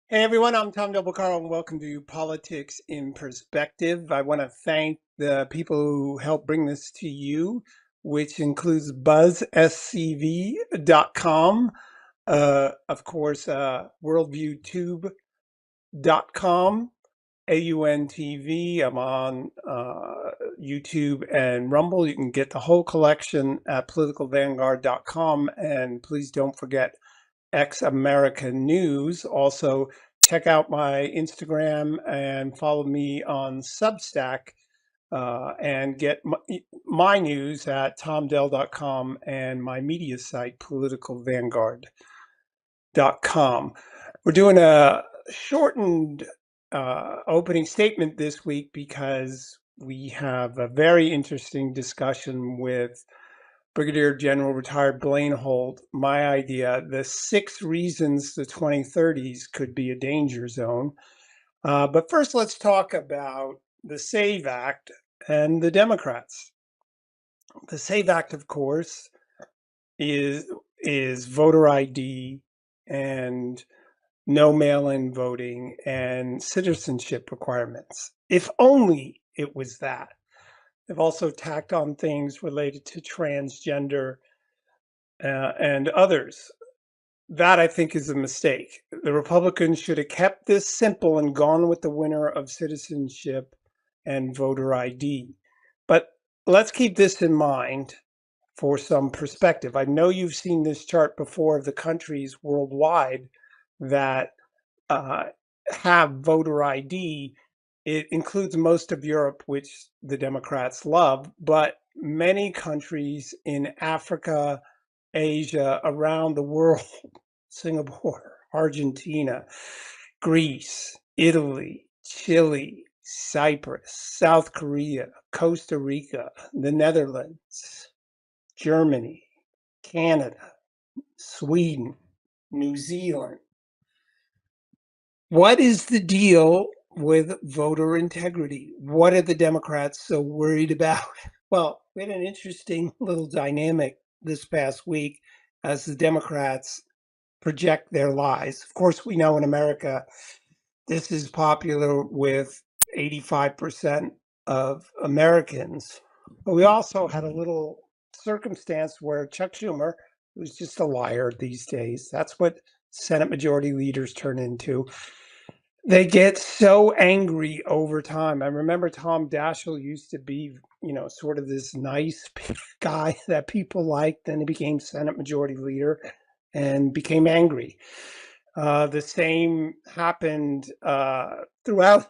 Hey everyone, I'm Tom Carl, and welcome to Politics in Perspective. I want to thank the people who helped bring this to you, which includes buzzscv.com, of course, worldviewtube.com, AUNTV. I'm on YouTube and Rumble. You can get the whole collection at politicalvanguard.com, and please don't forget Ex America News. Also, check out my Instagram and follow me on Substack, and get my news at tomdell.com and my media site, politicalvanguard.com. We're doing a shortened opening statement this week because we have a very interesting discussion with Brigadier General retired Blaine Holt, my idea, the 6 reasons the 2030s could be a danger zone. But first, let's talk about the SAVE Act and the Democrats. The SAVE Act, of course, is voter ID and no mail-in voting and citizenship requirements. If only it was that. They've also tacked on things related to transgender and others. That, I think, is a mistake. The Republicans should have kept this simple and gone with the winner of citizenship and voter ID. But let's keep this in mind for some perspective. I know you've seen this chart before of the countries worldwide that have voter ID. It includes most of Europe, which the Democrats love, but many countries in Africa, Asia, around the world, Singapore, Argentina, Greece, Italy, Chile, Cyprus, South Korea, Costa Rica, the Netherlands, Germany, Canada, Sweden, New Zealand. What is the deal with voter integrity? What are the Democrats so worried about? Well, we had an interesting little dynamic this past week as the Democrats project their lies. Of course, we know in America this is popular with 85% of Americans. But we also had a little circumstance where Chuck Schumer, who's just a liar these days, that's what Senate Majority Leaders turn into. They get so angry over time. I remember Tom Daschle used to be, sort of this nice guy that people liked. Then he became Senate Majority Leader and became angry. The same happened throughout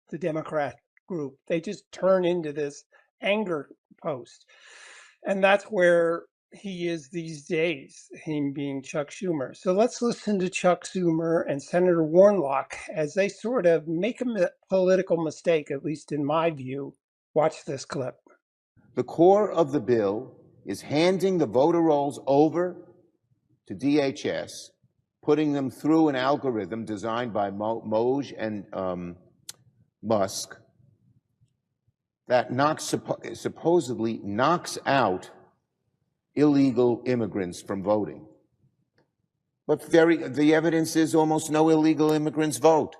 the Democrat group. They just turn into this anger post. And that's where he is these days, him being Chuck Schumer. So let's listen to Chuck Schumer and Senator Warnock as they sort of make a political mistake, at least in my view. Watch this clip. The core of the bill is handing the voter rolls over to DHS, putting them through an algorithm designed by Moj and Musk that supposedly knocks out illegal immigrants from voting. But the evidence is almost no illegal immigrants vote.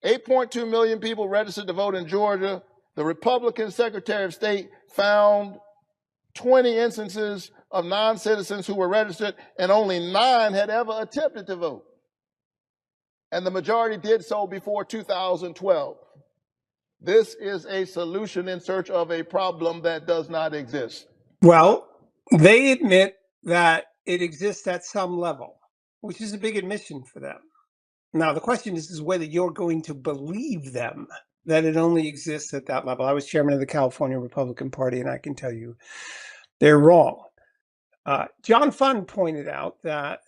8.2 million people registered to vote in Georgia. The Republican Secretary of State found 20 instances of non-citizens who were registered, and only 9 had ever attempted to vote. And the majority did so before 2012. This is a solution in search of a problem that does not exist. Well, they admit that it exists at some level, which is a big admission for them. Now, the question is whether you're going to believe them that it only exists at that level. I was chairman of the California Republican Party, and I can tell you they're wrong. John Fund pointed out that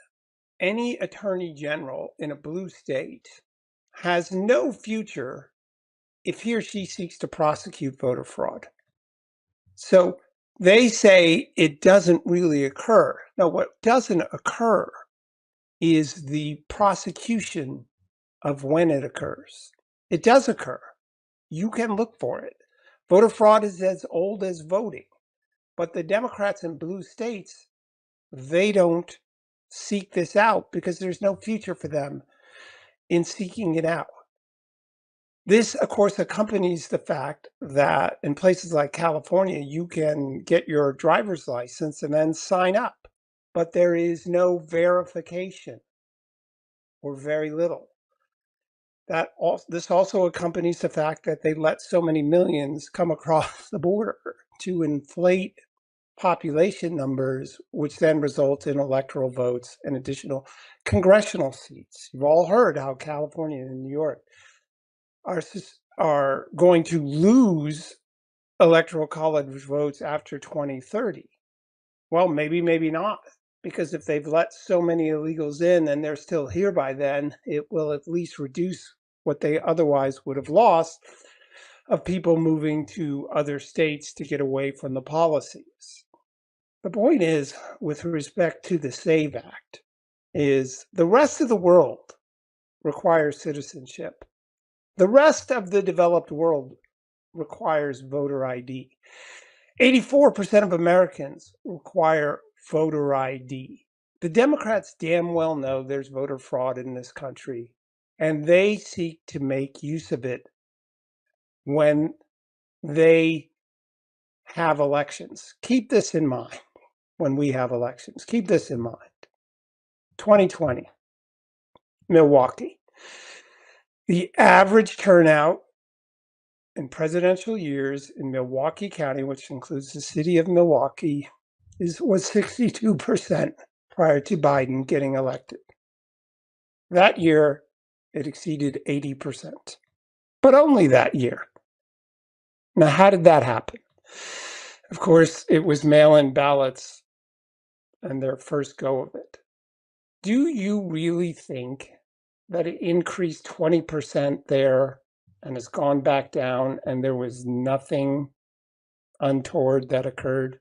any attorney general in a blue state has no future if he or she seeks to prosecute voter fraud. So they say it doesn't really occur. Now, what doesn't occur is the prosecution of when it occurs. It does occur. You can look for it. Voter fraud is as old as voting. But the Democrats in blue states, they don't seek this out because there's no future for them in seeking it out. This, of course, accompanies the fact that in places like California, you can get your driver's license and then sign up, but there is no verification or very little. This also accompanies the fact that they let so many millions come across the border to inflate population numbers, which then result in electoral votes and additional congressional seats. You've all heard how California and New York are going to lose electoral college votes after 2030. Well, maybe not, because if they've let so many illegals in and they're still here by then, it will at least reduce what they otherwise would have lost of people moving to other states to get away from the policies. The point is, with respect to the SAVE Act, is the rest of the world requires citizenship. The rest of the developed world requires voter ID. 84% of Americans require voter ID. The Democrats damn well know there's voter fraud in this country, and they seek to make use of it when they have elections. Keep this in mind when we have elections. Keep this in mind. 2020, Milwaukee. The average turnout in presidential years in Milwaukee County, which includes the city of Milwaukee, was 62% prior to Biden getting elected. That year, it exceeded 80%, but only that year. Now, how did that happen? Of course, it was mail-in ballots and their first go of it. Do you really think that it increased 20% there and has gone back down and there was nothing untoward that occurred?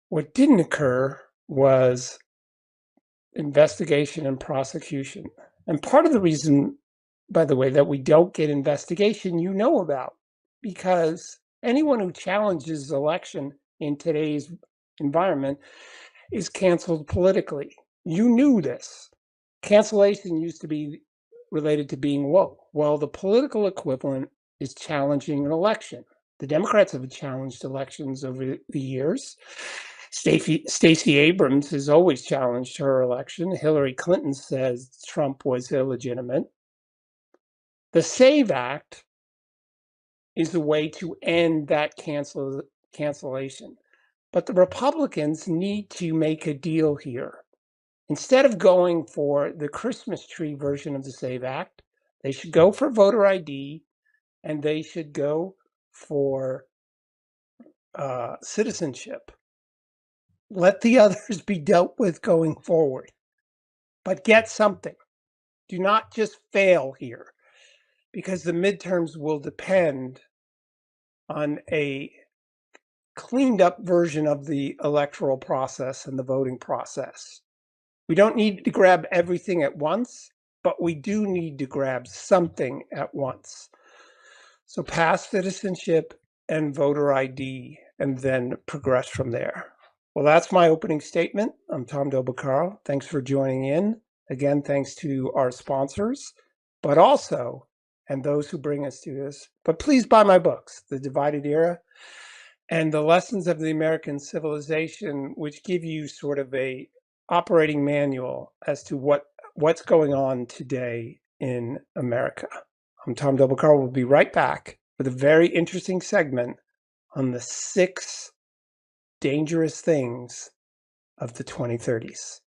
What didn't occur was investigation and prosecution. And part of the reason, by the way, that we don't get investigation, you know about, because anyone who challenges election in today's environment is canceled politically. You knew this. Cancellation used to be related to being woke. Well, the political equivalent is challenging an election. The Democrats have challenged elections over the years. Stacey Abrams has always challenged her election. Hillary Clinton says Trump was illegitimate. The SAVE Act is a way to end that cancellation. But the Republicans need to make a deal here. Instead of going for the Christmas tree version of the SAVE Act, they should go for voter ID and they should go for citizenship. Let the others be dealt with going forward, but get something. Do not just fail here, because the midterms will depend on a cleaned up version of the electoral process and the voting process. We don't need to grab everything at once, but we do need to grab something at once. So pass citizenship and voter ID and then progress from there. Well, that's my opening statement. I'm Tom Dobacaro. Thanks for joining in. Again, thanks to our sponsors, but also, and those who bring us to this, but please buy my books, The Divided Era and The Lessons of the American Civilization, which give you sort of a operating manual as to what's going on today in America. I'm Tom Dobacaro. We'll be right back with a very interesting segment on the 6 dangerous things of the 2030s.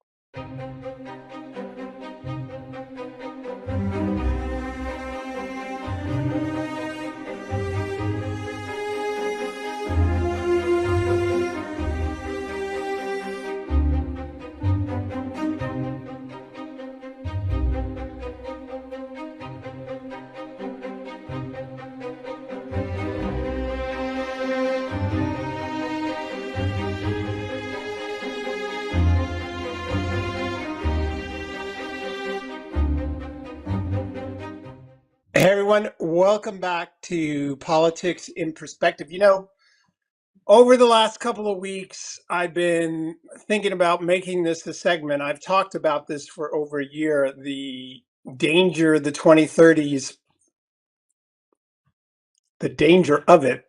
Hey everyone, welcome back to Politics in Perspective. You know, over the last couple of weeks, I've been thinking about making this a segment. I've talked about this for over a year, the danger of the 2030s, the danger of it,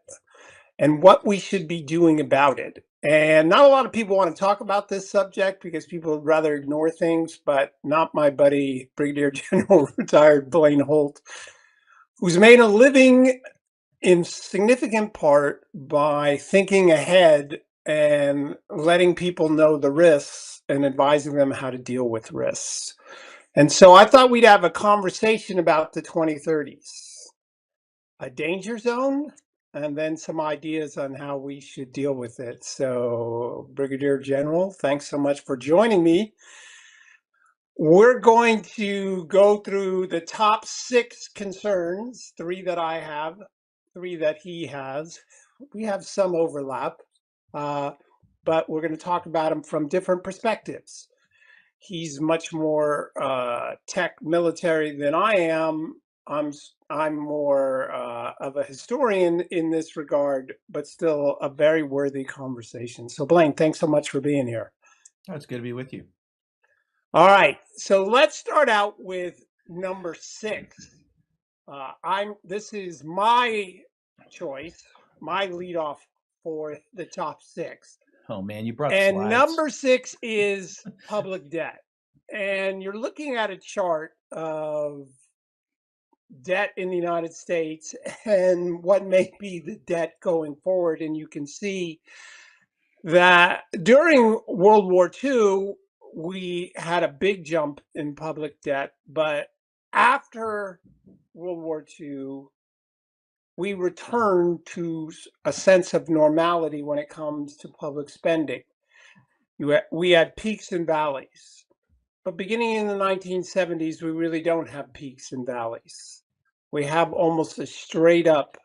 and what we should be doing about it. And not a lot of people want to talk about this subject because people would rather ignore things, but not my buddy, Brigadier General retired Blaine Holt, who's made a living in significant part by thinking ahead and letting people know the risks and advising them how to deal with risks. And so I thought we'd have a conversation about the 2030s, a danger zone, and then some ideas on how we should deal with it. So, Brigadier General, thanks so much for joining me. We're going to go through the top 6 concerns, 3 that I have, 3 that he has. We have some overlap, but we're going to talk about them from different perspectives. He's much more tech military than I am. I'm more of a historian in this regard, but still a very worthy conversation. So Blaine, thanks so much for being here. Oh, it's good to be with you. All right, so let's start out with number 6. This is my choice, my leadoff for the top 6. Oh man, you brought And slides. number 6 is public debt. And you're looking at a chart of debt in the United States and what may be the debt going forward. And you can see that during World War II, we had a big jump in public debt. But after World War II, we returned to a sense of normality when it comes to public spending. We had peaks and valleys. But beginning in the 1970s, we really don't have peaks and valleys. We have almost a straight up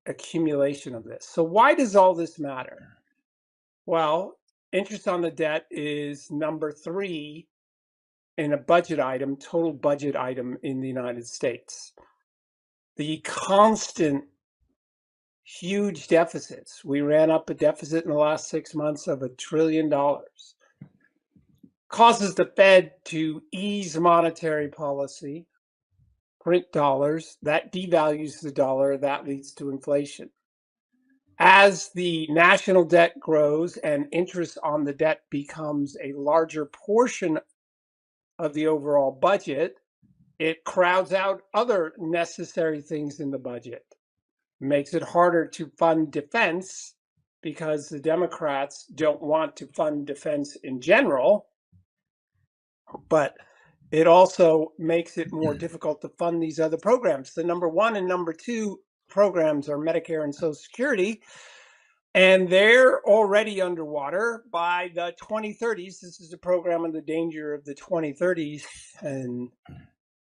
accumulation of this. So why does all this matter? Well, interest on the debt is number 3 in a budget item, total budget item in the United States. The constant huge deficits. We ran up a deficit in the last 6 months of $1 trillion. Causes the Fed to ease monetary policy, print dollars, that devalues the dollar, that leads to inflation. As the national debt grows and interest on the debt becomes a larger portion of the overall budget, it crowds out other necessary things in the budget. Makes it harder to fund defense because the Democrats don't want to fund defense in general, but it also makes it more difficult to fund these other programs. The number 1 and number 2 programs are Medicare and Social Security, and they're already underwater by the 2030s. This is a program on the danger of the 2030s, and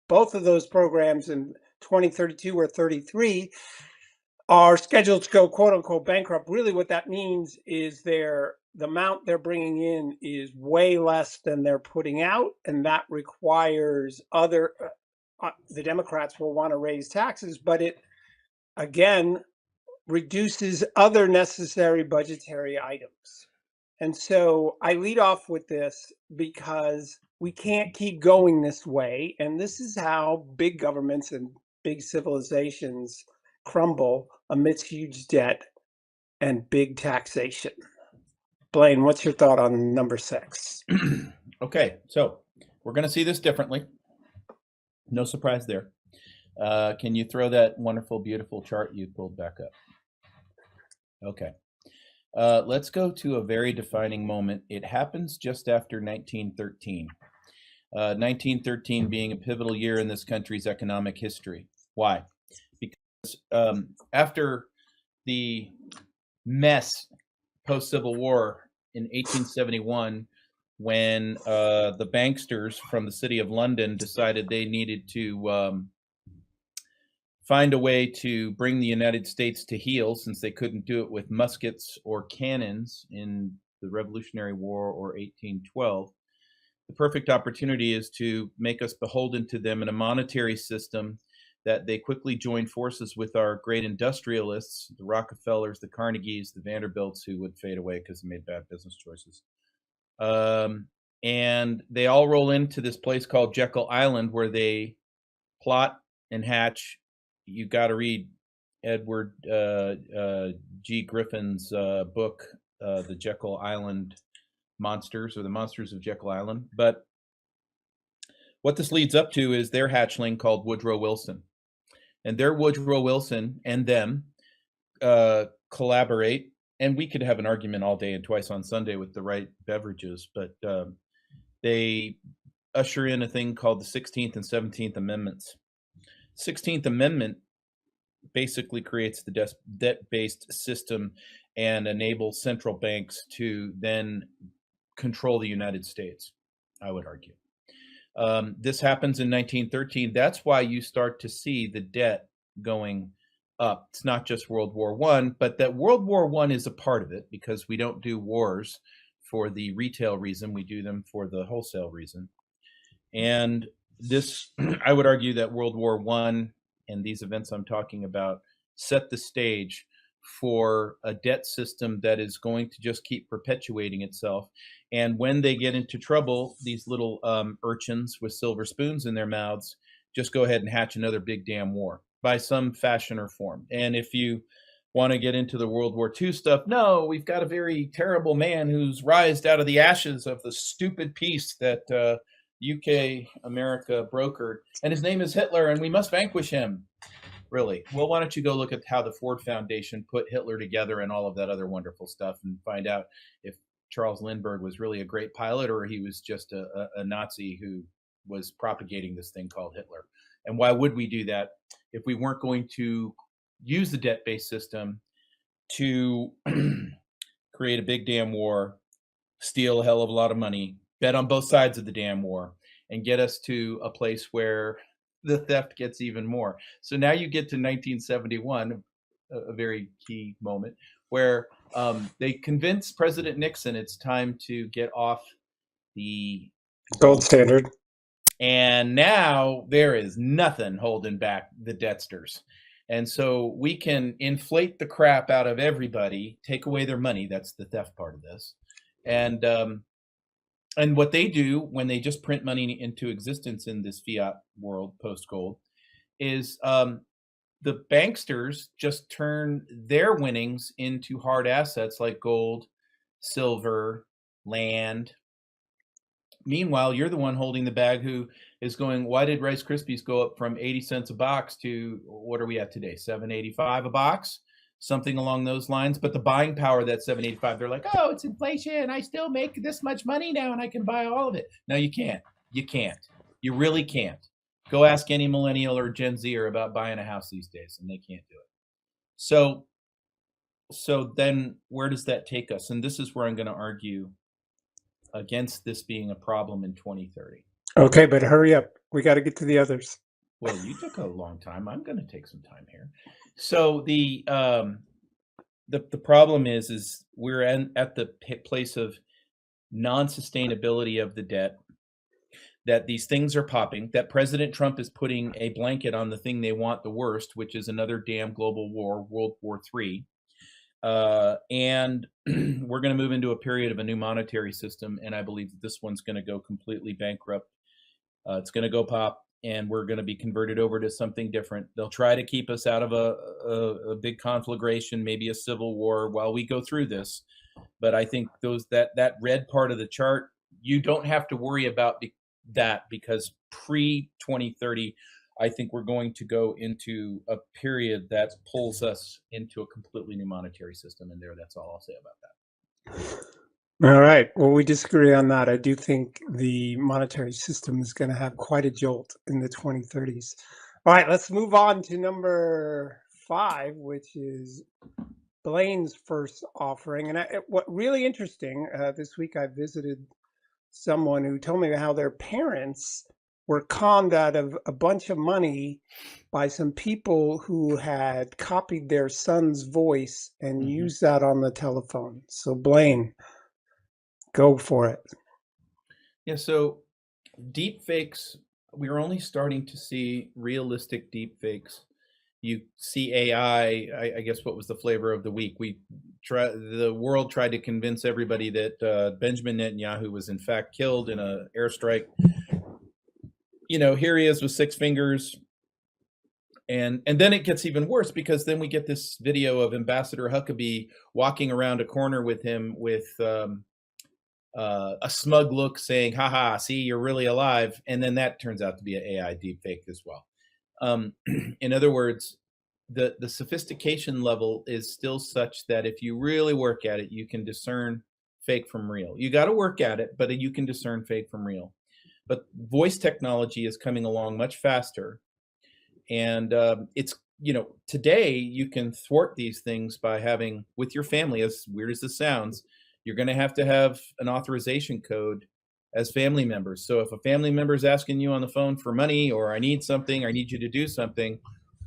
both of those programs in 2032 or 33 are scheduled to go quote unquote bankrupt. Really what that means is the amount they're bringing in is way less than they're putting out, and that requires the Democrats will want to raise taxes, but it again reduces other necessary budgetary items. And so I lead off with this because we can't keep going this way, and this is how big governments and big civilizations crumble amidst huge debt and big taxation. Blaine, what's your thought on number 6? Okay, so we're going to see this differently. No surprise there. Can you throw that wonderful, beautiful chart you pulled back up? Okay. Let's go to a very defining moment. It happens just after 1913. 1913 being a pivotal year in this country's economic history. Why? Because after the mess post-Civil War in 1871, when the banksters from the city of London decided they needed to find a way to bring the United States to heel, since they couldn't do it with muskets or cannons in the Revolutionary War or 1812. The perfect opportunity is to make us beholden to them in a monetary system that they quickly joined forces with our great industrialists, the Rockefellers, the Carnegies, the Vanderbilts, who would fade away because they made bad business choices. and they all roll into this place called Jekyll Island, where they plot and hatch. You got to read Edward G. Griffin's book, The Jekyll Island Monsters, or The Monsters of Jekyll Island. But what this leads up to is their hatchling called Woodrow Wilson. And their Woodrow Wilson and them collaborate. And we could have an argument all day and twice on Sunday with the right beverages, but they usher in a thing called the 16th and 17th Amendments. 16th Amendment basically creates the debt-based system and enables central banks to then control the United States, I would argue. This happens in 1913. That's why you start to see the debt going up. It's not just World War I, but that World War I is a part of it, because we don't do wars for the retail reason. We do them for the wholesale reason. And this, I would argue that World War I and these events I'm talking about set the stage for a debt system that is going to just keep perpetuating itself. And when they get into trouble, these little urchins with silver spoons in their mouths just go ahead and hatch another big damn war by some fashion or form. And if you want to get into the World War II stuff, no, we've got a very terrible man who's rised out of the ashes of the stupid peace that UK America brokered, and his name is Hitler, and we must vanquish him. Really? Well, why don't you go look at how the Ford Foundation put Hitler together and all of that other wonderful stuff, and find out if Charles Lindbergh was really a great pilot, or he was just a Nazi who was propagating this thing called Hitler. And why would we do that if we weren't going to use the debt-based system to create a big damn war, steal a hell of a lot of money, bet on both sides of the damn war, and get us to a place where the theft gets even more? So now you get to 1971, a very key moment, where they convince President Nixon it's time to get off the Gold standard. And now there is nothing holding back the debtsters. And so we can inflate the crap out of everybody, take away their money. That's the theft part of this. And what they do when they just print money into existence in this fiat world post-gold is the banksters just turn their winnings into hard assets like gold, silver, land. Meanwhile, you're the one holding the bag who is going, why did Rice Krispies go up from 80 cents a box to, what are we at today, $7.85 a box? Something along those lines. But the buying power of that $7.85, they're like, oh, it's inflation. I still make this much money now and I can buy all of it. No, you can't. You can't. You really can't. Go ask any millennial or Gen Zer about buying a house these days, and they can't do it. So then where does that take us? And this is where I'm going to argue against this being a problem in 2030. Okay, but hurry up. We got to get to the others. Well, you took a long time. I'm going to take some time here. So the problem is we're at the place of non-sustainability of the debt, that these things are popping, that President Trump is putting a blanket on the thing they want the worst, which is another damn global war, World War III. And we're going to move into a period of a new monetary system, and I believe that this one's going to go completely bankrupt. It's going to go pop, and we're going to be converted over to something different. They'll try to keep us out of a big conflagration, maybe a civil war, while we go through this. But I think that red part of the chart, you don't have to worry about that, because pre-2030, I think we're going to go into a period that pulls us into a completely new monetary system. And that's all I'll say about that. All right. Well, we disagree on that. I do think the monetary system is going to have quite a jolt in the 2030s. All right, let's move on to number 5, which is Blaine's first offering. And what really interesting, this week I visited someone who told me how their parents were conned out of a bunch of money by some people who had copied their son's voice and used that on the telephone. So Blaine, go for it. Yeah, so deep fakes, we're only starting to see realistic deep fakes you see AI. I guess what was the flavor of the week? The world tried to convince everybody that Benjamin Netanyahu was in fact killed in an airstrike. Here he is with 6 fingers. And then it gets even worse, because then we get this video of Ambassador Huckabee walking around a corner with him with a smug look, saying, haha, see, you're really alive. And then that turns out to be an AI deepfake as well. In other words, the sophistication level is still such that if you really work at it, you can discern fake from real. You got to work at it, but you can discern fake from real. But voice technology is coming along much faster. And it's, today you can thwart these things by having, with your family, as weird as this sounds, you're going to have an authorization code as family members. So if a family member is asking you on the phone for money, or I need something, or I need you to do something,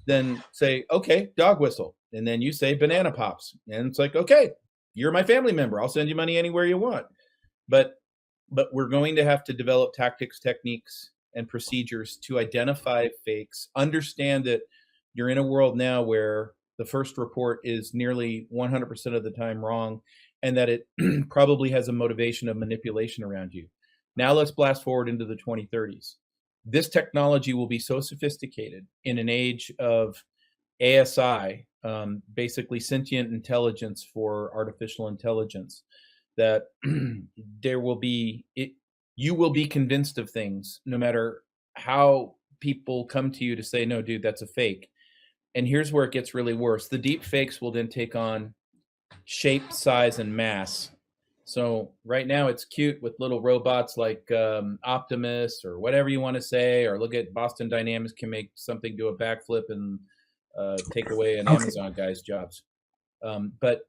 then say, okay, dog whistle. And then you say banana pops. And it's like, okay, you're my family member. I'll send you money anywhere you want. But we're going to have to develop tactics, techniques, and procedures to identify fakes. Understand that you're in a world now where the first report is nearly 100% of the time wrong, and that it probably has a motivation of manipulation around you. Now let's blast forward into the 2030s. This technology will be so sophisticated in an age of ASI, basically sentient intelligence for artificial intelligence, that you will be convinced of things no matter how people come to you to say, no, dude, that's a fake. And here's where it gets really worse. The deep fakes will then take on shape, size, and mass. So right now it's cute with little robots like Optimus, or whatever you want to say, or look at Boston Dynamics can make something do a backflip and take away an Amazon guy's jobs. But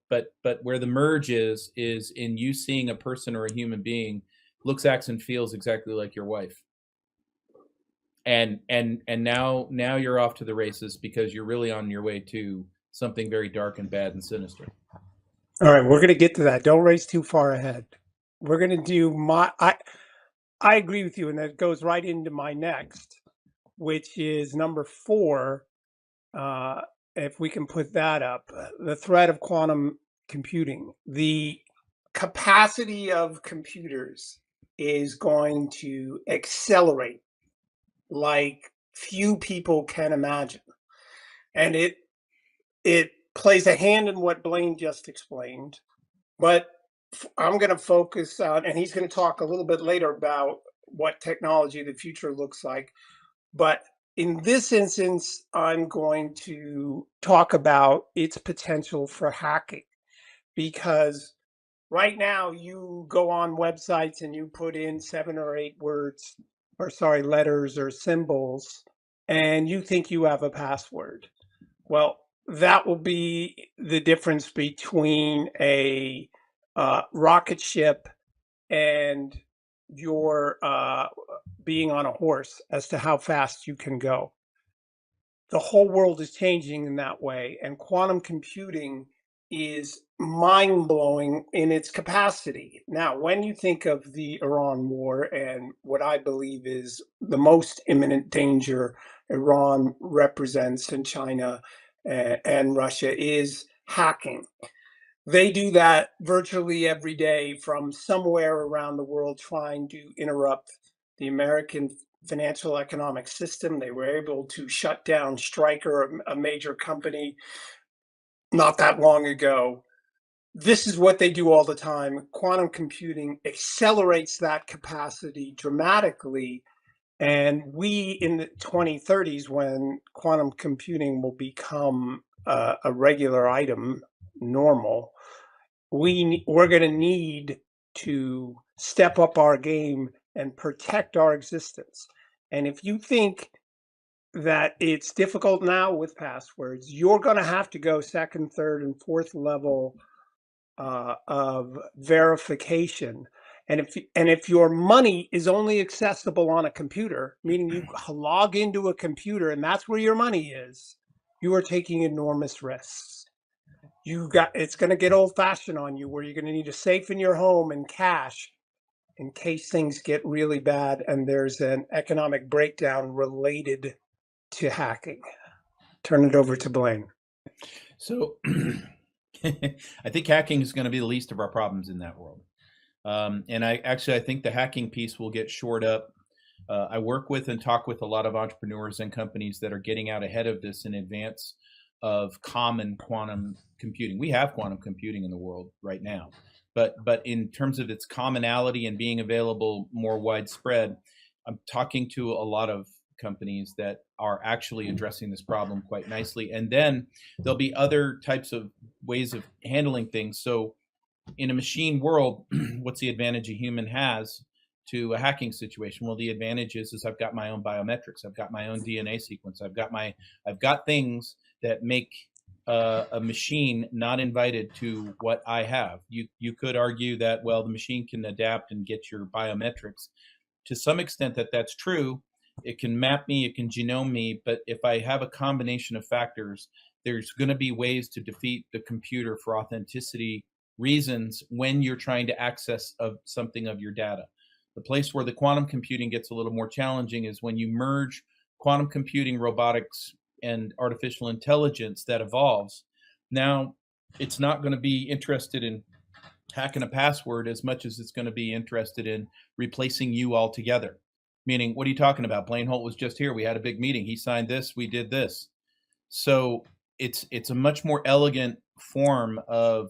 where the merge is in you seeing a person or a human being looks, acts, and feels exactly like your wife. And now you're off to the races, because you're really on your way to something very dark and bad and sinister. All right, we're going to get to that. Don't race too far ahead. We're going to do I agree with you, and that goes right into my next, which is number 4. If we can put that up, the threat of quantum computing. The capacity of computers is going to accelerate like few people can imagine. And it plays a hand in what Blaine just explained, but I'm going to focus on, and he's going to talk a little bit later about what technology of the future looks like. But in this instance, I'm going to talk about its potential for hacking, because right now you go on websites and you put in 7 or 8 words, or sorry, letters or symbols, and you think you have a password. Well, that will be the difference between a rocket ship and your being on a horse as to how fast you can go. The whole world is changing in that way, and quantum computing is mind-blowing in its capacity. Now, when you think of the Iran war and what I believe is the most imminent danger Iran represents in China and Russia is hacking. They do that virtually every day from somewhere around the world, trying to interrupt the American financial economic system. They were able to shut down Stryker, a major company, not that long ago. This is what they do all the time. Quantum computing accelerates that capacity dramatically. And we, in the 2030s, when quantum computing will become a regular item, normal, we're going to need to step up our game and protect our existence. And if you think that it's difficult now with passwords, you're going to have to go second, third, and fourth level of verification. And if your money is only accessible on a computer, meaning you log into a computer and that's where your money is, you are taking enormous risks. It's going to get old-fashioned on you, where you're going to need a safe in your home and cash in case things get really bad and there's an economic breakdown related to hacking. turn it over to Blaine. So I think hacking is going to be the least of our problems in that world. And I think the hacking piece will get shored up. I work with and talk with a lot of entrepreneurs and companies that are getting out ahead of this in advance of common quantum computing. We have quantum computing in the world right now, but in terms of its commonality and being available more widespread, I'm talking to a lot of companies that are actually addressing this problem quite nicely. And then there'll be other types of ways of handling things. So in a machine world, what's the advantage a human has to a hacking situation? Well, the advantage is I've got my own biometrics. I've got my own DNA sequence. I've got things that make a machine not invited to what I have. You could argue that, well, the machine can adapt and get your biometrics. To some extent that's true. It can map me, it can genome me, but if I have a combination of factors, there's going to be ways to defeat the computer for authenticity reasons when you're trying to access something of your data. The place where the quantum computing gets a little more challenging is when you merge quantum computing, robotics, and artificial intelligence that evolves. Now, it's not going to be interested in hacking a password as much as it's going to be interested in replacing you altogether. Meaning, what are you talking about? Blaine Holt was just here. We had a big meeting. He signed this. We did this. So it's a much more elegant form of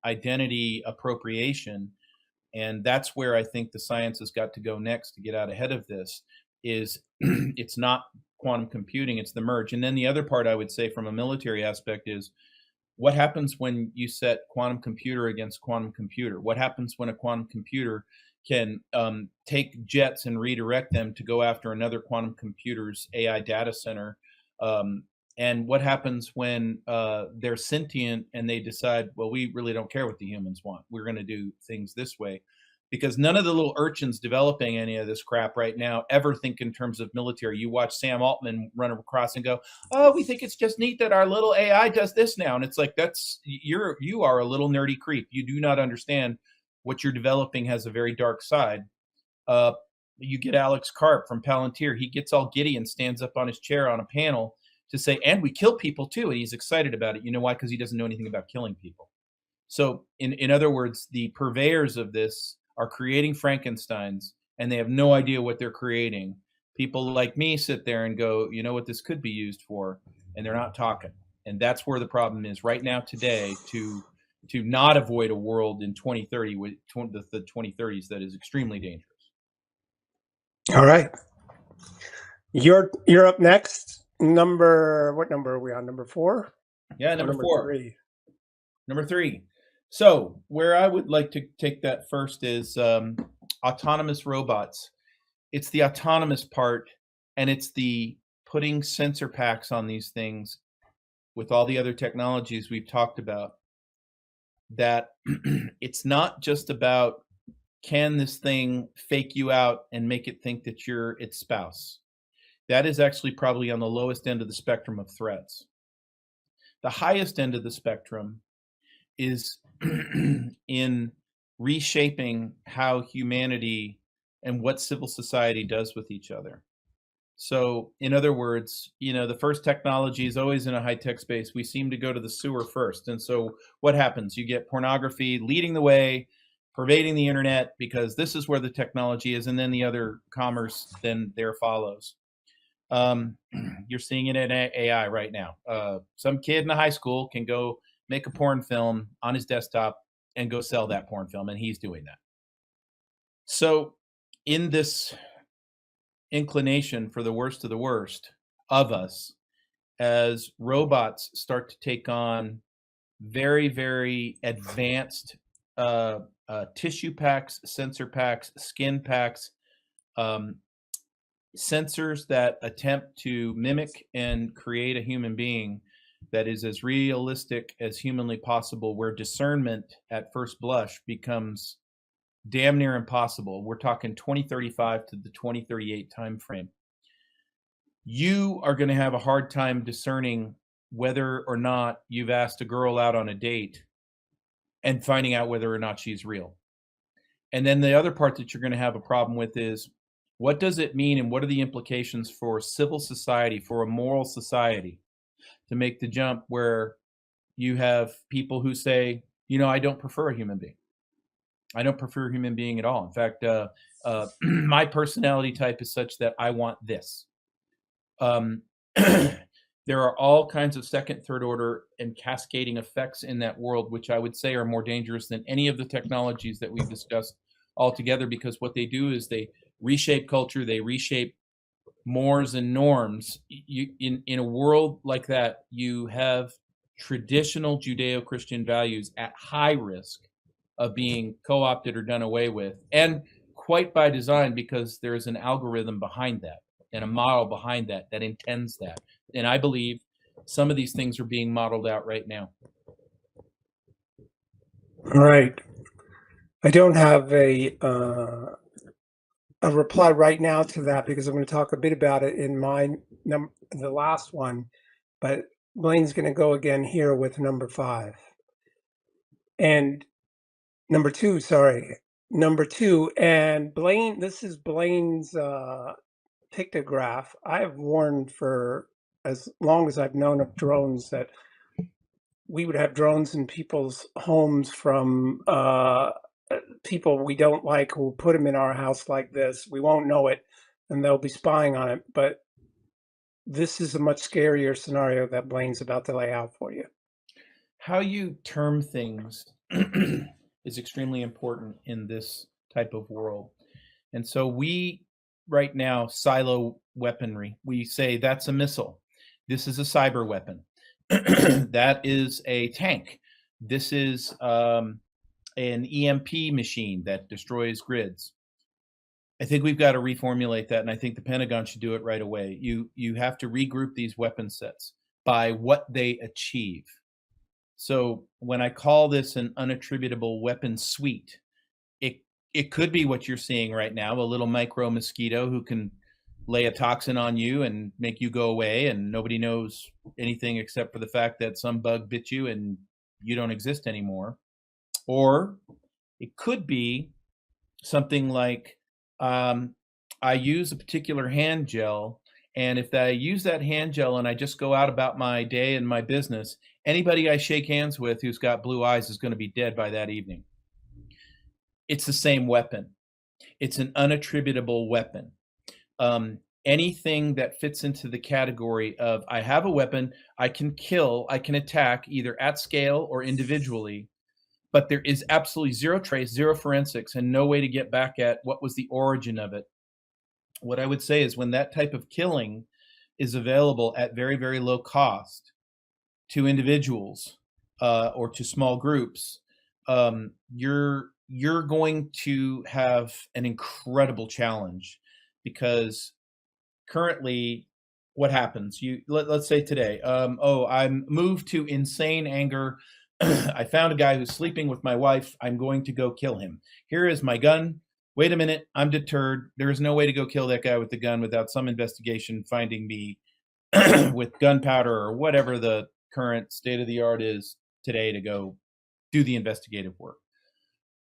identity appropriation. And that's where I think the science has got to go next to get out ahead of this is it's not quantum computing, it's the merge. And then the other part I would say from a military aspect is what happens when you set quantum computer against quantum computer? What happens when a quantum computer can take jets and redirect them to go after another quantum computer's AI data center? And what happens when they're sentient and they decide, well, we really don't care what the humans want. We're going to do things this way. Because none of the little urchins developing any of this crap right now ever think in terms of military. You watch Sam Altman run across and go, oh, we think it's just neat that our little AI does this now. And it's like, you are a little nerdy creep. You do not understand what you're developing has a very dark side. You get Alex Karp from Palantir. He gets all giddy and stands up on his chair on a panel to say, and we kill people too. And he's excited about it. You know why? Because he doesn't know anything about killing people. So in other words, the purveyors of this are creating Frankensteins and they have no idea what they're creating. People like me sit there and go, you know what this could be used for? And they're not talking. And that's where the problem is right now today to not avoid a world in 2030 with the 2030s that is extremely dangerous. All right. You're up next. What number are we on? Number 4? Yeah, number 4. 3. Number 3. So where I would like to take that first is autonomous robots. It's the autonomous part, and it's the putting sensor packs on these things with all the other technologies we've talked about. That it's not just about can this thing fake you out and make it think that you're its spouse. That is actually probably on the lowest end of the spectrum of threats. The highest end of the spectrum is in reshaping how humanity and what civil society does with each other. So in other words, the first technology is always in a high-tech space. We seem to go to the sewer first. And so what happens? You get pornography leading the way, pervading the internet, because this is where the technology is. And then the other commerce then there follows. You're seeing it in AI right now. Some kid in a high school can go make a porn film on his desktop and go sell that porn film, and he's doing that. So in this inclination for the worst of the worst of us, as robots start to take on very, very advanced tissue packs, sensor packs, skin packs, sensors that attempt to mimic and create a human being that is as realistic as humanly possible, where discernment at first blush becomes damn near impossible. We're talking 2035 to the 2038 timeframe. You are going to have a hard time discerning whether or not you've asked a girl out on a date and finding out whether or not she's real. And then the other part that you're going to have a problem with is, what does it mean and what are the implications for civil society, for a moral society? to make the jump where you have people who say, I don't prefer a human being. I don't prefer a human being at all. In fact, my personality type is such that I want this. There are all kinds of second, third order and cascading effects in that world, which I would say are more dangerous than any of the technologies that we've discussed altogether, because what they do is they reshape culture, they reshape mores and norms. In a world like that, you have traditional Judeo-Christian values at high risk of being co-opted or done away with, and quite by design, because there is an algorithm behind that and a model behind that intends that. And I believe some of these things are being modeled out right now. Right. I don't have a reply right now to that because I'm going to talk a bit about it in the last one, but Blaine's going to go again here with number 5. And number 2, sorry. Number 2, and Blaine, this is Blaine's pictograph. I have warned for as long as I've known of drones that we would have drones in people's homes from people we don't like who put them in our house like this. We won't know it, and they'll be spying on it. But this is a much scarier scenario that Blaine's about to lay out for you. How you term things is extremely important in this type of world. And so we, right now, silo weaponry. We say that's a missile. This is a cyber weapon. That is a tank. This is an EMP machine that destroys grids. I think we've got to reformulate that, and I think the Pentagon should do it right away. You have to regroup these weapon sets by what they achieve. So when I call this an unattributable weapon suite, it could be what you're seeing right now, a little micro mosquito who can lay a toxin on you and make you go away, and nobody knows anything except for the fact that some bug bit you and you don't exist anymore. Or it could be something like, I use a particular hand gel, and if I use that hand gel and I just go out about my day and my business, anybody I shake hands with who's got blue eyes is going to be dead by that evening. It's the same weapon. It's an unattributable weapon. Anything that fits into the category of I have a weapon, I can kill, I can attack either at scale or individually, but there is absolutely zero trace, zero forensics, and no way to get back at what was the origin of it. What I would say is when that type of killing is available at very, very low cost to individuals or to small groups, you're going to have an incredible challenge, because currently what happens, let's say today, I'm moved to insane anger. I found a guy who's sleeping with my wife. I'm going to go kill him. Here is my gun. Wait a minute, I'm deterred. There is no way to go kill that guy with the gun without some investigation finding me with gunpowder or whatever the current state of the art is today to go do the investigative work.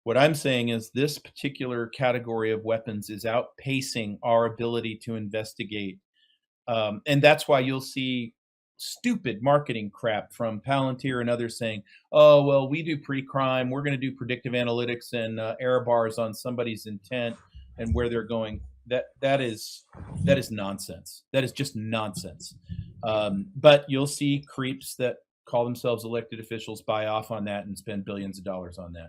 What I'm saying is this particular category of weapons is outpacing our ability to investigate. And that's why you'll see stupid marketing crap from Palantir and others saying, oh, well, we do pre-crime. We're going to do predictive analytics and error bars on somebody's intent and where they're going. That is nonsense. That is just nonsense. But you'll see creeps that call themselves elected officials buy off on that and spend billions of dollars on that.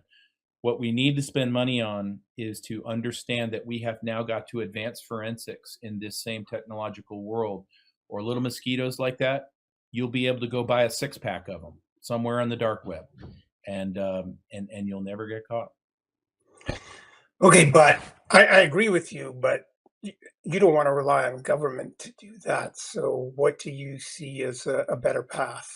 What we need to spend money on is to understand that we have now got to advance forensics in this same technological world, or little mosquitoes like that, you'll be able to go buy a 6-pack of them somewhere on the dark web, and you'll never get caught. Okay, but I agree with you, but you don't want to rely on government to do that. So what do you see as a better path?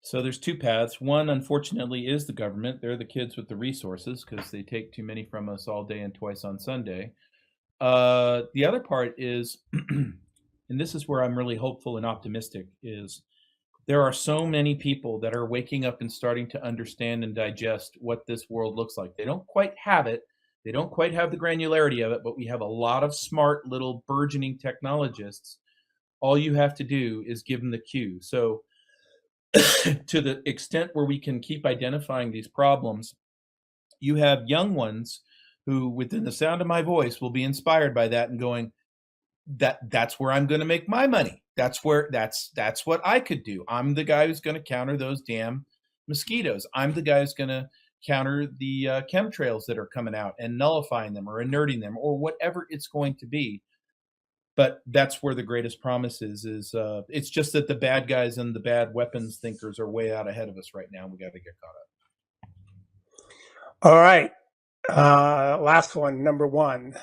So there's 2 paths. One, unfortunately, is the government. They're the kids with the resources because they take too many from us all day and twice on Sunday. The other part is, and this is where I'm really hopeful and optimistic, is there are so many people that are waking up and starting to understand and digest what this world looks like. They don't quite have it. They don't quite have the granularity of it, but we have a lot of smart little burgeoning technologists. All you have to do is give them the cue. So to the extent where we can keep identifying these problems, you have young ones who, within the sound of my voice, will be inspired by that and going, that's where I'm going to make my money. That's what I could do. I'm the guy who's going to counter those damn mosquitoes. I'm the guy who's going to counter the chemtrails that are coming out and nullifying them or inerting them or whatever it's going to be. But that's where the greatest promise is it's just that the bad guys and the bad weapons thinkers are way out ahead of us right now. We got to get caught up. All right. Last one, number one.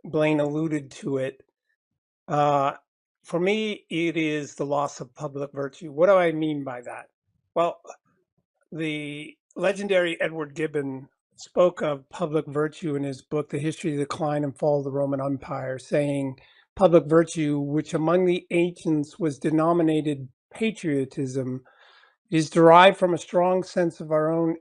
Blaine alluded to it. For me, it is the loss of public virtue. What do I mean by that? Well, the legendary Edward Gibbon spoke of public virtue in his book, The History, Decline, and Fall of the Roman Empire, saying public virtue, which among the ancients was denominated patriotism, is derived from a strong sense of our own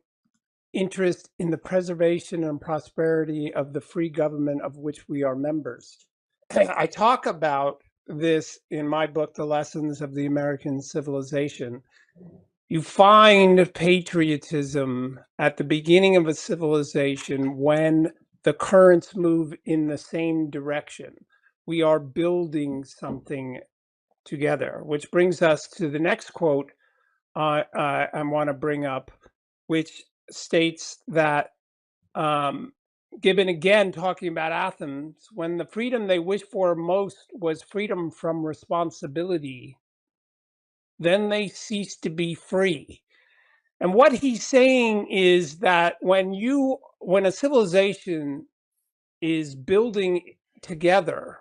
interest in the preservation and prosperity of the free government of which we are members. I talk about this in my book, The Lessons of the American Civilization. You find patriotism at the beginning of a civilization when the currents move in the same direction. We are building something together, which brings us to the next quote I want to bring up, which states that Gibbon, again talking about Athens, when the freedom they wished for most was freedom from responsibility, then they ceased to be free. And what he's saying is that when a civilization is building together,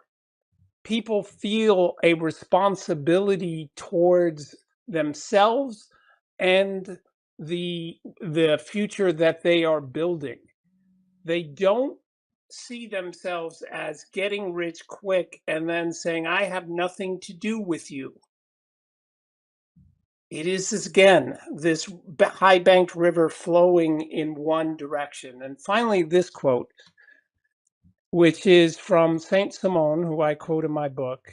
people feel a responsibility towards themselves and the future that they are building. They don't see themselves as getting rich quick and then saying, I have nothing to do with you. It is, again, this high banked river flowing in one direction. And finally, this quote, which is from Saint Simon, who I quote in my book.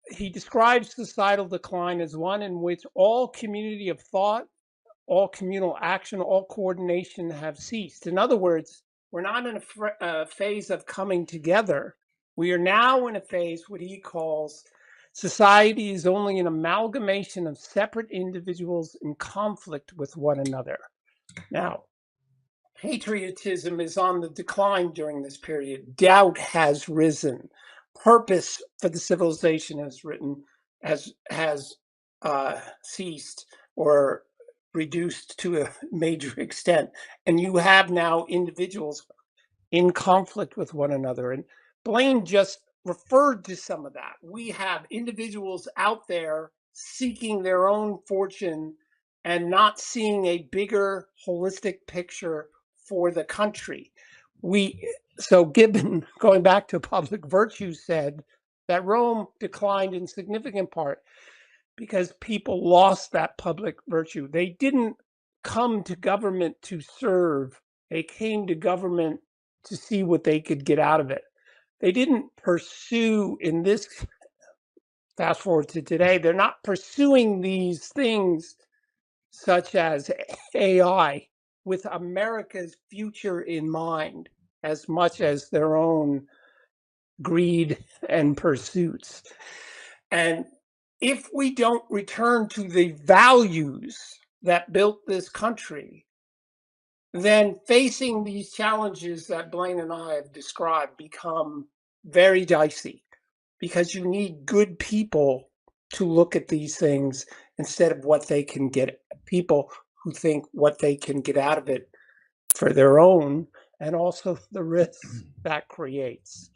He describes societal decline as one in which all community of thought, all communal action, all coordination have ceased. In other words, we're not in a phase of coming together. We are now in a phase what he calls society is only an amalgamation of separate individuals in conflict with one another. Now, patriotism is on the decline during this period. Doubt has risen. Purpose for the civilization has ceased or reduced to a major extent. And you have now individuals in conflict with one another. And Blaine just referred to some of that. We have individuals out there seeking their own fortune and not seeing a bigger holistic picture for the country. So Gibbon, going back to public virtue, said that Rome declined in significant part because people lost that public virtue. They didn't come to government to serve. They came to government to see what they could get out of it. They didn't pursue, in this, fast forward to today, they're not pursuing these things such as AI with America's future in mind as much as their own greed and pursuits. And if we don't return to the values that built this country, then facing these challenges that Blaine and I have described become very dicey, because you need good people to look at these things instead of what they can get, people who think what they can get out of it for their own and also the risks that creates.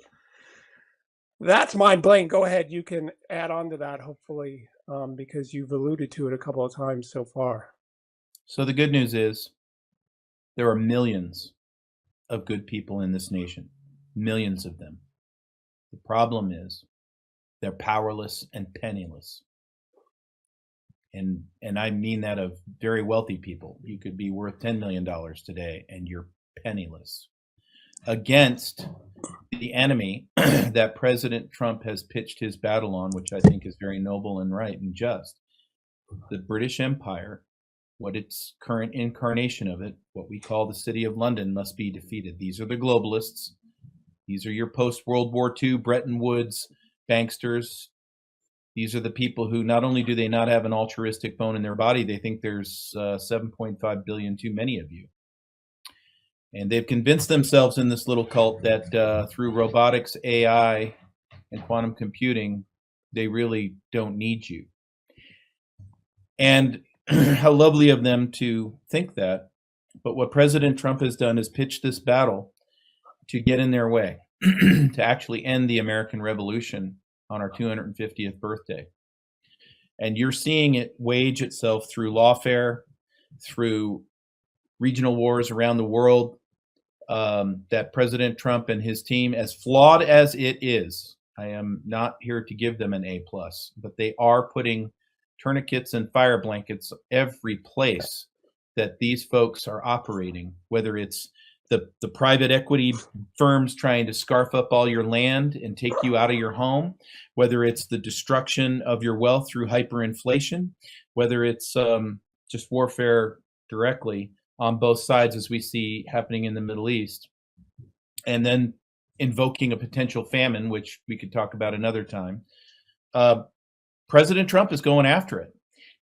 That's mine, Blaine. Go ahead. You can add on to that, hopefully, because you've alluded to it a couple of times so far. So the good news is there are millions of good people in this nation, millions of them. The problem is they're powerless and penniless. And I mean that of very wealthy people. You could be worth $10 million today and you're penniless. Against the enemy that President Trump has pitched his battle on, which I think is very noble and right and just, the British Empire, what its current incarnation of it, what we call the City of London, must be defeated. These are the globalists. These are your post-World War II Bretton Woods banksters. These are the people who not only do they not have an altruistic bone in their body, they think there's 7.5 billion too many of you. And they've convinced themselves in this little cult that through robotics, AI, and quantum computing, they really don't need you. And how lovely of them to think that. But what President Trump has done is pitch this battle to get in their way, to actually end the American Revolution on our 250th birthday. And you're seeing it wage itself through lawfare, through regional wars around the world, that President Trump and his team, as flawed as it is, I am not here to give them an A+, but they are putting tourniquets and fire blankets every place that these folks are operating, whether it's the private equity firms trying to scarf up all your land and take you out of your home, whether it's the destruction of your wealth through hyperinflation, whether it's just warfare directly on both sides, as we see happening in the Middle East, and then invoking a potential famine, which we could talk about another time. President Trump is going after it.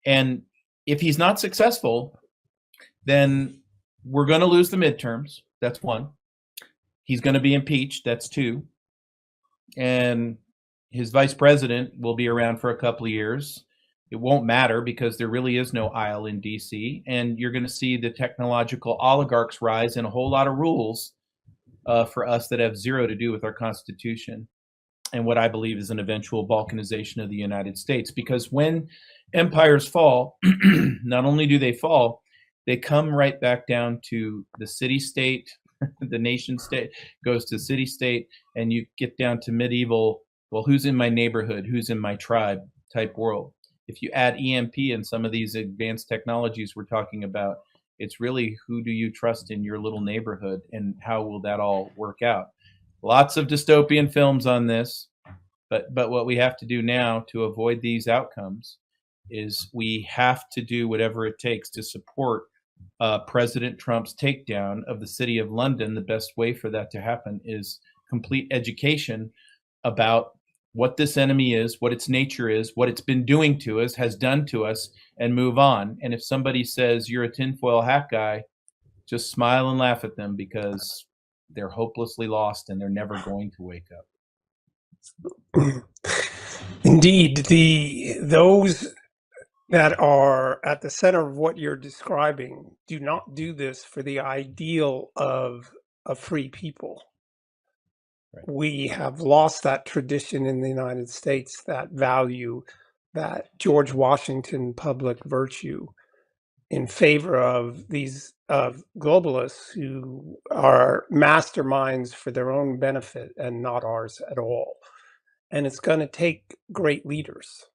And if he's not successful, then we're going to lose the midterms. That's one. He's going to be impeached. That's two. And his vice president will be around for a couple of years. It won't matter because there really is no aisle in DC. And you're going to see the technological oligarchs rise and a whole lot of rules for us that have zero to do with our Constitution and what I believe is an eventual balkanization of the United States. Because when empires fall, not only do they fall, they come right back down to the city-state, the nation-state goes to city-state, and you get down to medieval, well, who's in my neighborhood, who's in my tribe type world. If you add EMP and some of these advanced technologies we're talking about, it's really who do you trust in your little neighborhood and how will that all work out? Lots of dystopian films on this, but what we have to do now to avoid these outcomes is we have to do whatever it takes to support President Trump's takedown of the City of London. The best way for that to happen is complete education about what this enemy is, what its nature is, what it's been doing to us, has done to us, and move on. And if somebody says you're a tinfoil hat guy, just smile and laugh at them because they're hopelessly lost and they're never going to wake up. Indeed, those that are at the center of what you're describing do not do this for the ideal of a free people. Right. We have lost that tradition in the United States, that value, that George Washington public virtue, in favor of these globalists who are masterminds for their own benefit and not ours at all. And it's going to take great leaders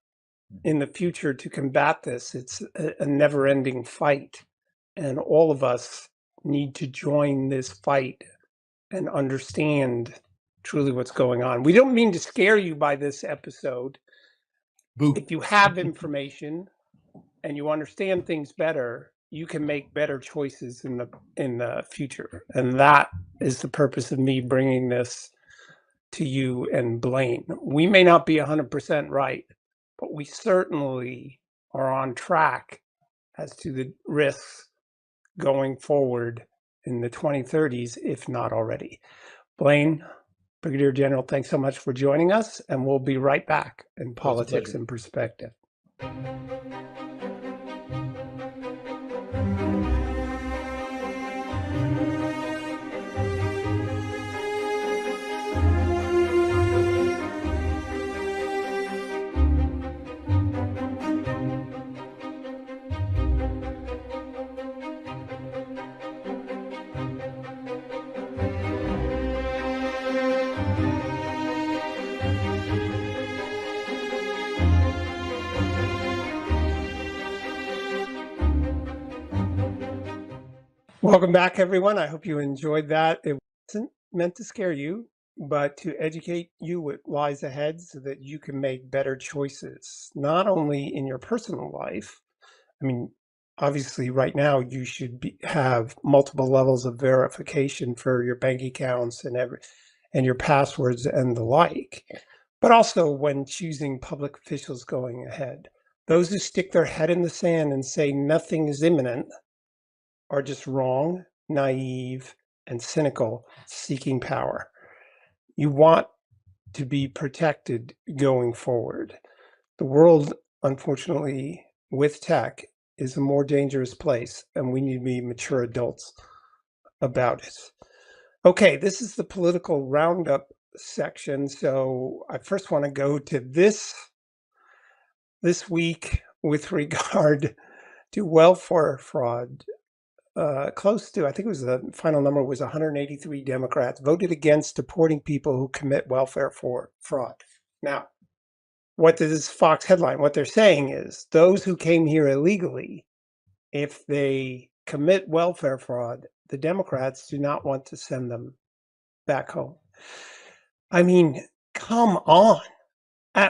in the future to combat this. It's a never-ending fight, and all of us need to join this fight and understand truly what's going on. We don't mean to scare you by this episode. Boo. If you have information and you understand things better, you can make better choices in the future. And that is the purpose of me bringing this to you and Blaine. We may not be 100% right, but we certainly are on track as to the risks going forward in the 2030s, if not already. Blaine, Brigadier General, thanks so much for joining us, and we'll be right back in Politics in Perspective. Welcome back, everyone. I hope you enjoyed that. It wasn't meant to scare you. but to educate you what lies ahead so that you can make better choices, not only in your personal life. I mean, obviously, right now you should have multiple levels of verification for your bank accounts and your passwords and the like. But also when choosing public officials going ahead, those who stick their head in the sand and say nothing is imminent are just wrong, naive, and cynical, seeking power. You want to be protected going forward. The world, unfortunately, with tech, is a more dangerous place, and we need to be mature adults about it. Okay, this is the political roundup section. So I first want to go to this week with regard to welfare fraud. Close to, I think it was the final number was 183 Democrats voted against deporting people who commit welfare fraud. Now, what does Fox headline? What they're saying is those who came here illegally, if they commit welfare fraud, the Democrats do not want to send them back home. I mean, come on.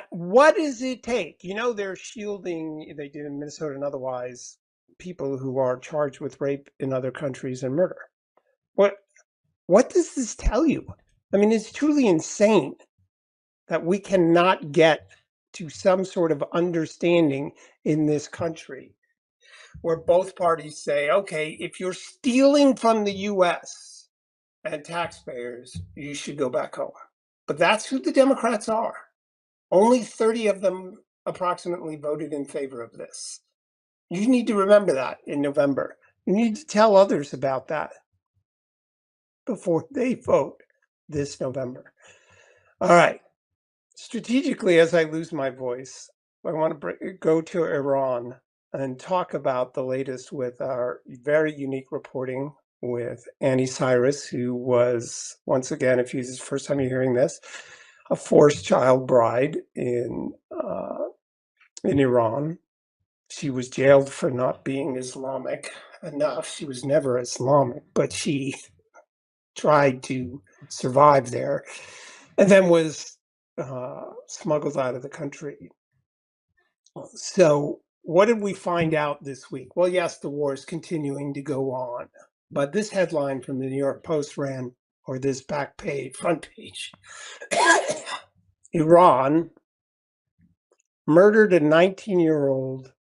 What does it take? You know, they're shielding, they did in Minnesota and otherwise, people who are charged with rape in other countries and murder. What does this tell you? I mean, it's truly insane that we cannot get to some sort of understanding in this country where both parties say, okay, if you're stealing from the US and taxpayers, you should go back home. But that's who the Democrats are. Only 30 of them approximately voted in favor of this. You need to remember that in November. You need to tell others about that before they vote this November. All right. Strategically, as I lose my voice, I want to go to Iran and talk about the latest with our very unique reporting with Annie Cyrus, who was, once again, if it's the first time you're hearing this, a forced child bride in Iran. She was jailed for not being Islamic enough. She was never Islamic, but she tried to survive there and then was smuggled out of the country. So what did we find out this week? Well, yes, the war is continuing to go on, but this headline from the New York Post ran, or this front page, Iran murdered a 19-year-old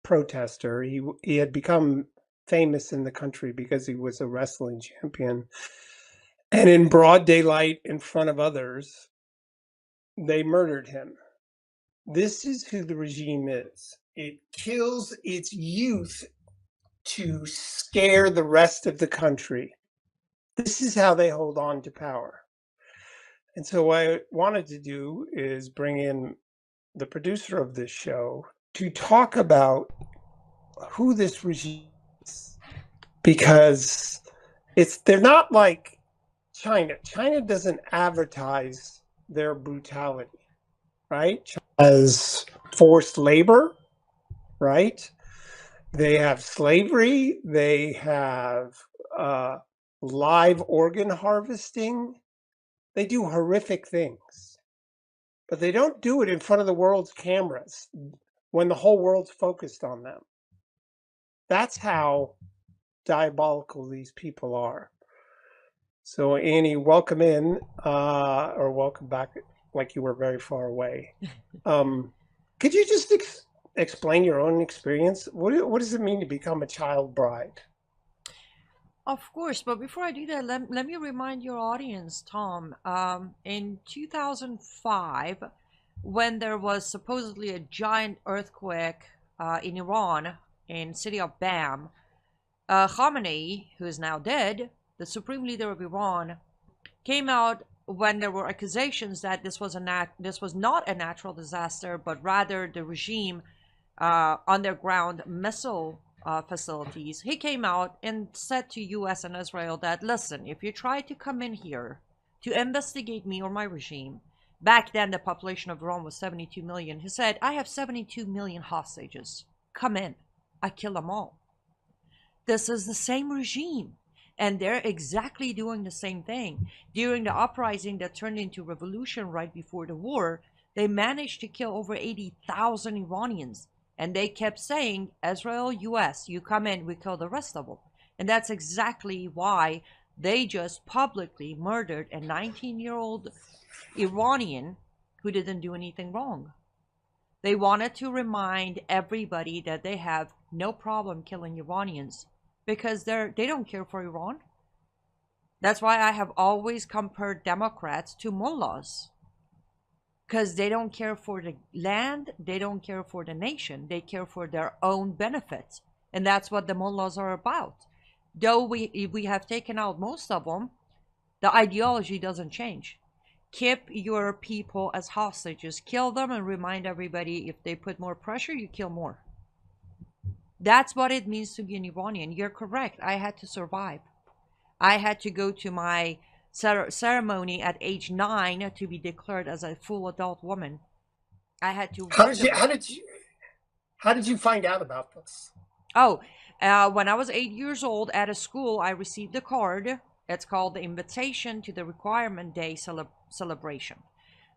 protester. He had become famous in the country because he was a wrestling champion. And in broad daylight in front of others, they murdered him. This is who the regime is. It kills its youth to scare the rest of the country. This is how they hold on to power. And so what I wanted to do is bring in the producer of this show to talk about who this regime is, because they're not like China. China doesn't advertise their brutality, right? China has forced labor, right? They have slavery. They have live organ harvesting. They do horrific things, but they don't do it in front of the world's cameras when the whole world's focused on them. That's how diabolical these people are. So Annie, welcome in, or welcome back, like you were very far away. Could you just explain your own experience? What does it mean to become a child bride? Of course, but before I do that, let me remind your audience, Tom, in 2005, when there was supposedly a giant earthquake in Iran, in city of Bam, Khamenei, who is now dead, the supreme leader of Iran, came out when there were accusations that this was not a natural disaster, but rather the regime underground missile facilities. He came out and said to US and Israel that, listen, if you try to come in here to investigate me or my regime, back then the population of Iran was 72 million. He said, I have 72 million hostages. Come in. I kill them all. This is the same regime. And they're exactly doing the same thing. During the uprising that turned into revolution right before the war, they managed to kill over 80,000 Iranians. And they kept saying, Israel, US, you come in, we kill the rest of them. And that's exactly why they just publicly murdered a 19-year-old Iranian who didn't do anything wrong. They wanted to remind everybody that they have no problem killing Iranians because they don't care for Iran. That's why I have always compared Democrats to mullahs, because they don't care for the land, they don't care for the nation, they care for their own benefits. And that's what the mullahs are about. Though we have taken out most of them, the ideology doesn't change. Keep your people as hostages, kill them, and remind everybody if they put more pressure, you kill more. That's what it means to be an Iranian. You're correct. I had to survive. I had to go to my ceremony at age 9 to be declared as a full adult woman. I had to. How did you find out about this? Oh, when I was 8 years old at a school, I received a card. It's called the Invitation to the Requirement Day celebration.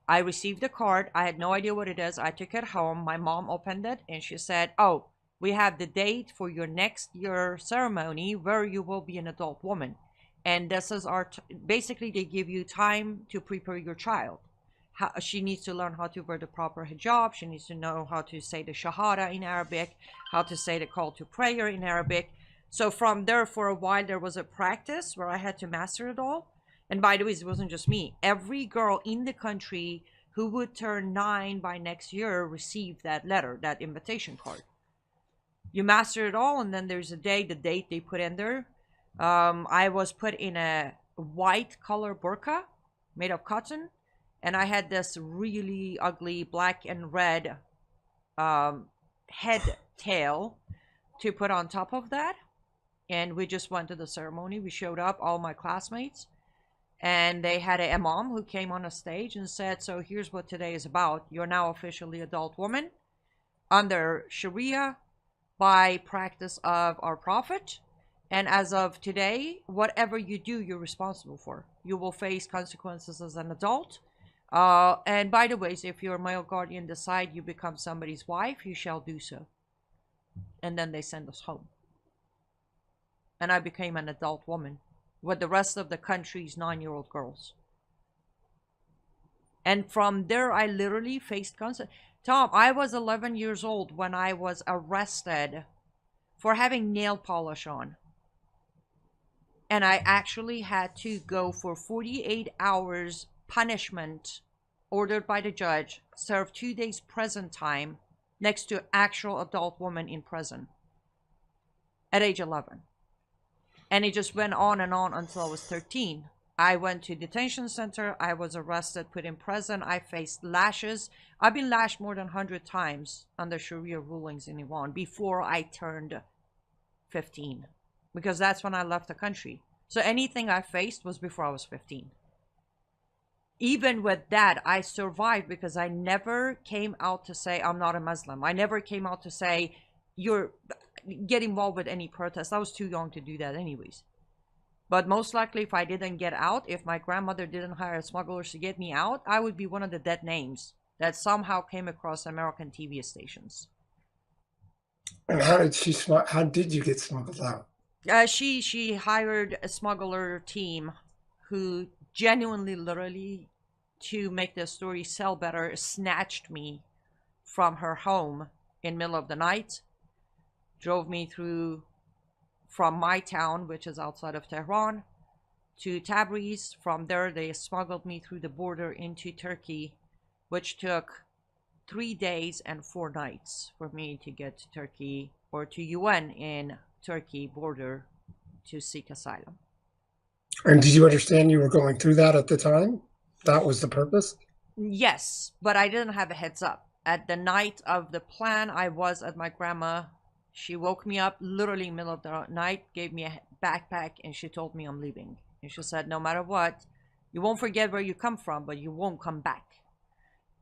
I received a card. I had no idea what it is. I took it home. My mom opened it and she said, "Oh, we have the date for your next year ceremony where you will be an adult woman. And this is basically they give you time to prepare your child. She needs to learn how to wear the proper hijab. She needs to know how to say the shahada in Arabic, how to say the call to prayer in Arabic." So from there, for a while, there was a practice where I had to master it all. And by the way, it wasn't just me. Every girl in the country who would turn 9 by next year received that letter, that invitation card. You master it all, and then there's the date they put in there. I was put in a white color burqa made of cotton, and I had this really ugly black and red head tail to put on top of that. And we just went to the ceremony. We showed up, all my classmates, and they had an imam who came on a stage and said, "So here's what today is about. You're now officially adult woman under Sharia by practice of our prophet. And as of today, whatever you do, you're responsible for. You will face consequences as an adult. And by the way, if your male guardian decide you become somebody's wife, you shall do so." And then they send us home. And I became an adult woman with the rest of the country's 9-year-old girls. And from there, I literally faced consequences. Tom, I was 11 years old when I was arrested for having nail polish on. And I actually had to go for 48 hours punishment ordered by the judge, serve 2 days prison time next to actual adult woman in prison at age 11. And it just went on and on until I was 13. I went to detention center. I was arrested, put in prison. I faced lashes. I've been lashed more than 100 times under Sharia rulings in Iran before I turned 15. Because that's when I left the country. So anything I faced was before I was 15. Even with that, I survived because I never came out to say I'm not a Muslim. I never came out to say get involved with any protest. I was too young to do that anyways. But most likely if I didn't get out, if my grandmother didn't hire smugglers to get me out, I would be one of the dead names that somehow came across American TV stations. And how did you get smuggled out? She hired a smuggler team who genuinely, literally, to make the story sell better, snatched me from her home in the middle of the night, drove me through from my town, which is outside of Tehran, to Tabriz. From there, they smuggled me through the border into Turkey, which took 3 days and 4 nights for me to get to Turkey, or to UN in Turkey border, to seek asylum. And did you understand you were going through that at the time? That was the purpose? Yes, but I didn't have a heads up. At the night of the plan, I was at my grandma. She woke me up literally in the middle of the night, gave me a backpack, and she told me I'm leaving. And she said, no matter what, you won't forget where you come from, but you won't come back.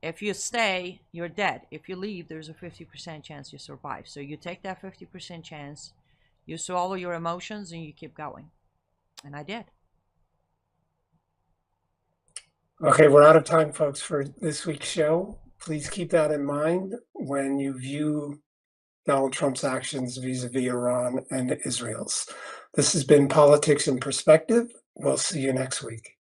If you stay, you're dead. If you leave, there's a 50% chance you survive. So you take that 50% chance, you swallow your emotions, and you keep going. And I did. Okay, we're out of time, folks, for this week's show. Please keep that in mind when you view Donald Trump's actions vis-a-vis Iran and Israel's. This has been Politics in Perspective. We'll see you next week.